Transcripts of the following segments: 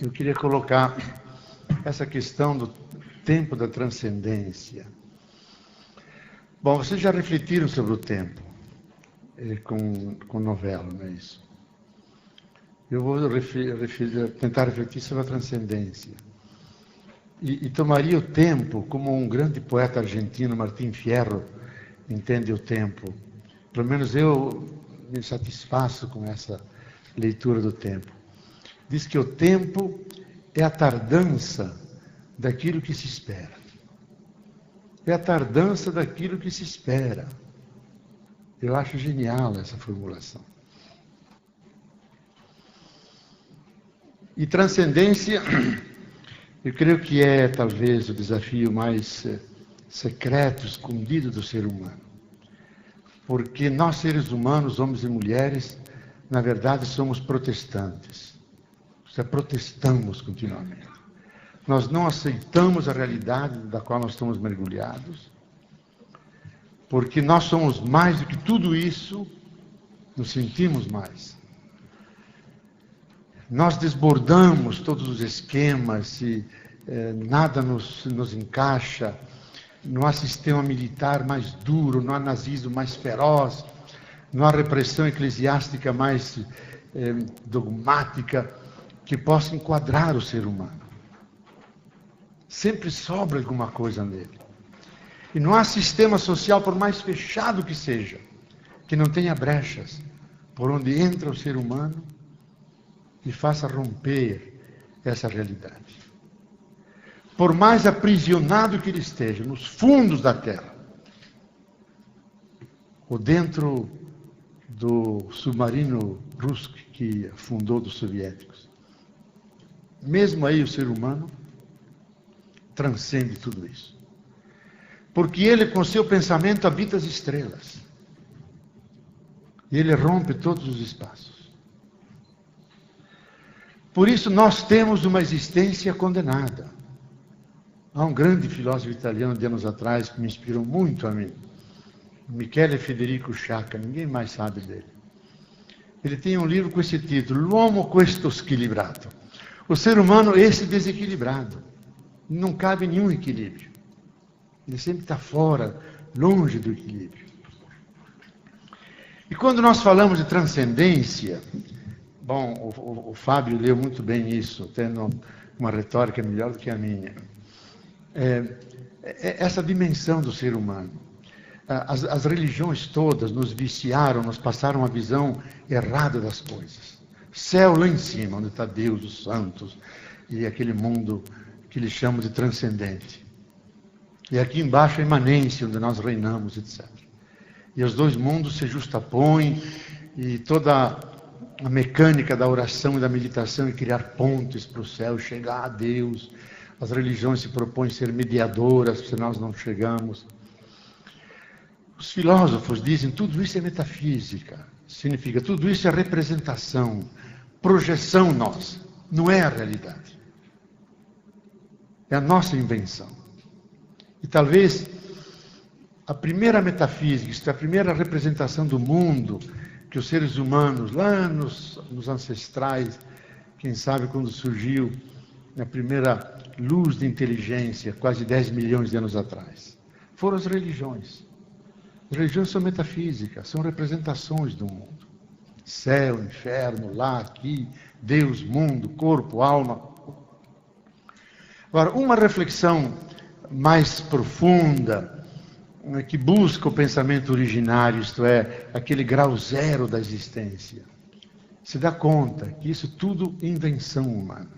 eu queria colocar essa questão do tempo da transcendência. Bom, vocês já refletiram sobre o tempo com novela, não é isso? Eu vou tentar refletir sobre a transcendência. E tomaria o tempo como um grande poeta argentino, Martín Fierro, entende o tempo. Pelo menos eu me satisfaço com essa leitura do tempo. Diz que o tempo é a tardança daquilo que se espera. É a tardança daquilo que se espera. Eu acho genial essa formulação. E transcendência, eu creio que é talvez o desafio mais secreto, escondido do ser humano. Porque nós, seres humanos, homens e mulheres, na verdade somos protestantes. Protestamos continuamente. Nós não aceitamos a realidade da qual nós estamos mergulhados, porque nós somos mais do que tudo isso, nos sentimos mais. Nós desbordamos todos os esquemas e nada nos encaixa. Não há sistema militar mais duro, não há nazismo mais feroz, não há repressão eclesiástica mais dogmática que possa enquadrar o ser humano. Sempre sobra alguma coisa nele. E não há sistema social, por mais fechado que seja, que não tenha brechas por onde entra o ser humano e faça romper essa realidade. Por mais aprisionado que ele esteja, nos fundos da terra, ou dentro do submarino russo que afundou dos soviéticos, mesmo aí o ser humano transcende tudo isso. Porque ele, com seu pensamento, habita as estrelas. E ele rompe todos os espaços. Por isso nós temos uma existência condenada. Há um grande filósofo italiano de anos atrás que me inspirou muito a mim. Michele Federico Sciacca, ninguém mais sabe dele. Ele tem um livro com esse título, L'uomo questo squilibrato. O ser humano, esse desequilibrado. Não cabe nenhum equilíbrio. Ele sempre está fora, longe do equilíbrio. E quando nós falamos de transcendência, bom, o Fábio leu muito bem isso, tendo uma retórica melhor do que a minha. Essa dimensão do ser humano. As religiões todas nos viciaram, nos passaram uma visão errada das coisas. Céu lá em cima, onde está Deus, os santos, e aquele mundo que eles chamam de transcendente. E aqui embaixo a imanência, onde nós reinamos, etc. E os dois mundos se justapõem, e toda a mecânica da oração e da meditação é criar pontes para o céu, chegar a Deus. As religiões se propõem ser mediadoras, se nós não chegamos. Os filósofos dizem tudo isso é metafísica. Significa tudo isso é representação, projeção nossa. Não é a realidade. É a nossa invenção. E talvez a primeira metafísica, isto é, a primeira representação do mundo que os seres humanos, lá nos ancestrais, quem sabe quando surgiu a primeira luz de inteligência, quase 10 milhões de anos atrás, foram as religiões. As religiões são metafísicas, são representações do mundo. Céu, inferno, lá, aqui, Deus, mundo, corpo, alma. Agora, uma reflexão mais profunda, que busca o pensamento originário, isto é, aquele grau zero da existência, se dá conta que isso tudo é invenção humana,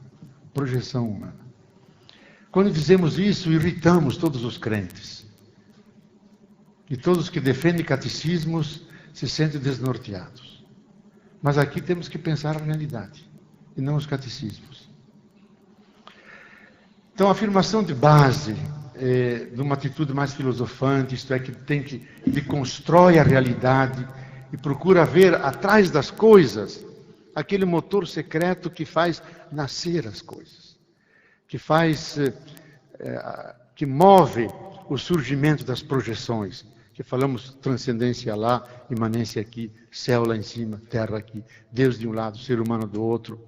projeção humana. Quando dizemos isso, irritamos todos os crentes. E todos que defendem catecismos se sentem desnorteados. Mas aqui temos que pensar a realidade, e não os catecismos. Então, a afirmação de base de uma atitude mais filosofante, isto é, que deconstrói a realidade e procura ver atrás das coisas aquele motor secreto que faz nascer as coisas, que move o surgimento das projeções, que falamos transcendência lá, imanência aqui, céu lá em cima, terra aqui, Deus de um lado, ser humano do outro.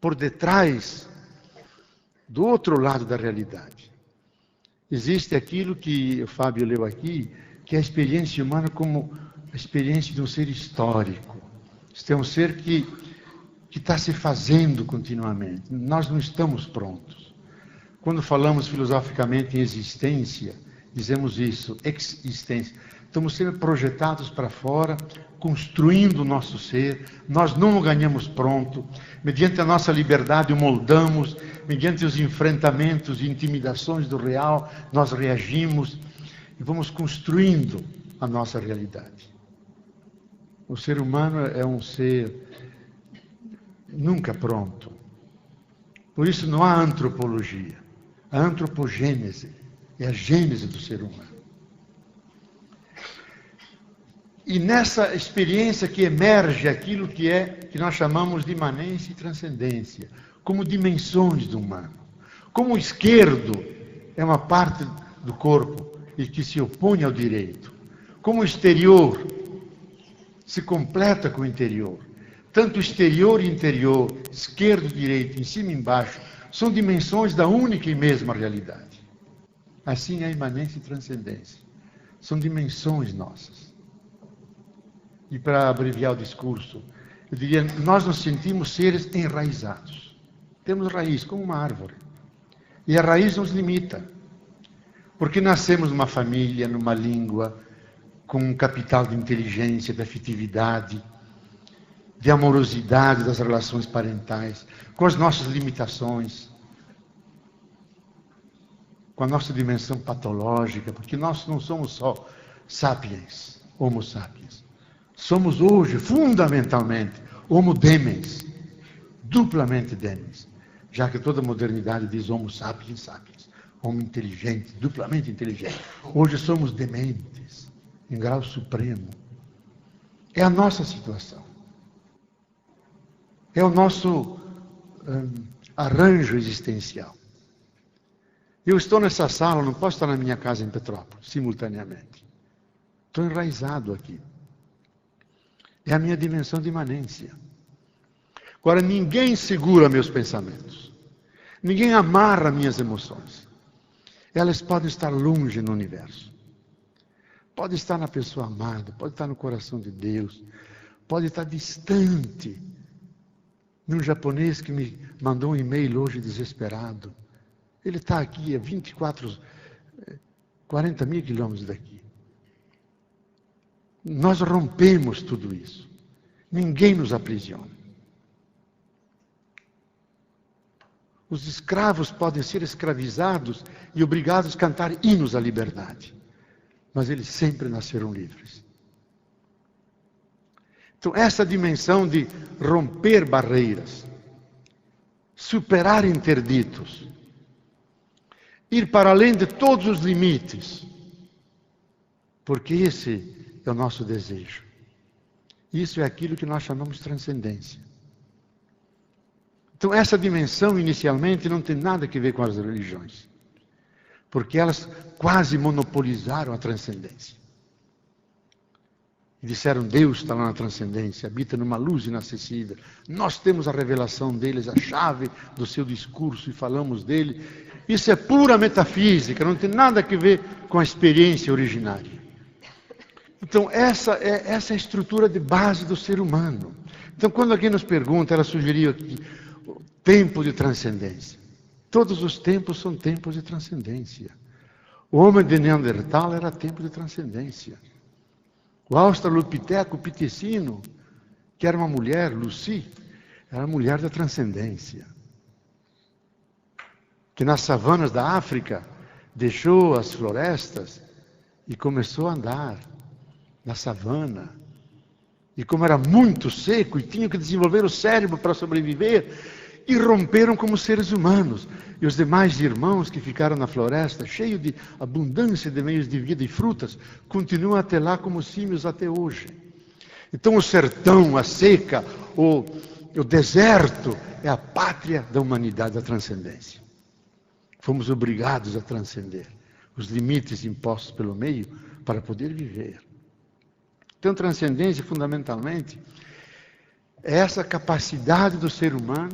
por detrás, do outro lado da realidade. Existe aquilo que o Fábio leu aqui, que é a experiência humana como a experiência de um ser histórico. Este é um ser que está se fazendo continuamente. Nós não estamos prontos. Quando falamos filosoficamente em existência, dizemos isso, existência. Estamos sempre projetados para fora, construindo o nosso ser. Nós não o ganhamos pronto. Mediante a nossa liberdade o moldamos. Mediante os enfrentamentos e intimidações do real, nós reagimos e vamos construindo a nossa realidade. O ser humano é um ser nunca pronto. Por isso não há antropologia. A antropogênese é a gênese do ser humano. E nessa experiência que emerge aquilo que nós chamamos de imanência e transcendência, como dimensões do humano. Como o esquerdo é uma parte do corpo e que se opõe ao direito. Como o exterior se completa com o interior. Tanto exterior e interior, esquerdo e direito, em cima e embaixo, são dimensões da única e mesma realidade. Assim é a imanência e transcendência. São dimensões nossas. E para abreviar o discurso, eu diria, nós nos sentimos seres enraizados. Temos raiz, como uma árvore. E a raiz nos limita. Porque nascemos numa família, numa língua, com um capital de inteligência, de afetividade, de amorosidade das relações parentais, com as nossas limitações, com a nossa dimensão patológica, porque nós não somos só sapiens, homo sapiens. Somos hoje, fundamentalmente, homo demens, duplamente demens, já que toda a modernidade diz homo sapiens sapiens, homo inteligente, duplamente inteligente. Hoje somos dementes, em grau supremo. É a nossa situação. É o nosso arranjo existencial. Eu estou nessa sala, não posso estar na minha casa em Petrópolis, simultaneamente. Estou enraizado aqui. É a minha dimensão de imanência. Agora, ninguém segura meus pensamentos. Ninguém amarra minhas emoções. Elas podem estar longe no universo. Pode estar na pessoa amada, pode estar no coração de Deus, pode estar distante. Num japonês que me mandou um e-mail hoje desesperado. Ele está aqui a 40 mil quilômetros daqui. Nós rompemos tudo isso. Ninguém nos aprisiona. Os escravos podem ser escravizados e obrigados a cantar hinos à liberdade. Mas eles sempre nasceram livres. Então, essa dimensão de romper barreiras, superar interditos, ir para além de todos os limites, porque esse é o nosso desejo. Isso é aquilo que nós chamamos de transcendência. Então, essa dimensão, inicialmente, não tem nada a ver com as religiões, porque elas quase monopolizaram a transcendência. E disseram, Deus está lá na transcendência, habita numa luz inacessível. Nós temos a revelação deles, a chave do seu discurso, e falamos dele. Isso é pura metafísica, não tem nada a ver com a experiência originária. Então, essa é a estrutura de base do ser humano. Então, quando alguém nos pergunta, ela sugeriu aqui, o tempo de transcendência. Todos os tempos são tempos de transcendência. O homem de Neandertal era tempo de transcendência. O australopiteco pitecino, que era uma mulher, Lucy, era a mulher da transcendência. Que nas savanas da África deixou as florestas e começou a andar na savana. E como era muito seco e tinha que desenvolver o cérebro para sobreviver, irromperam como seres humanos. E os demais irmãos que ficaram na floresta, cheios de abundância de meios de vida e frutas, continuam até lá como símios até hoje. Então o sertão, a seca, o deserto é a pátria da humanidade, da transcendência. Fomos obrigados a transcender os limites impostos pelo meio para poder viver. Então transcendência, fundamentalmente, é essa capacidade do ser humano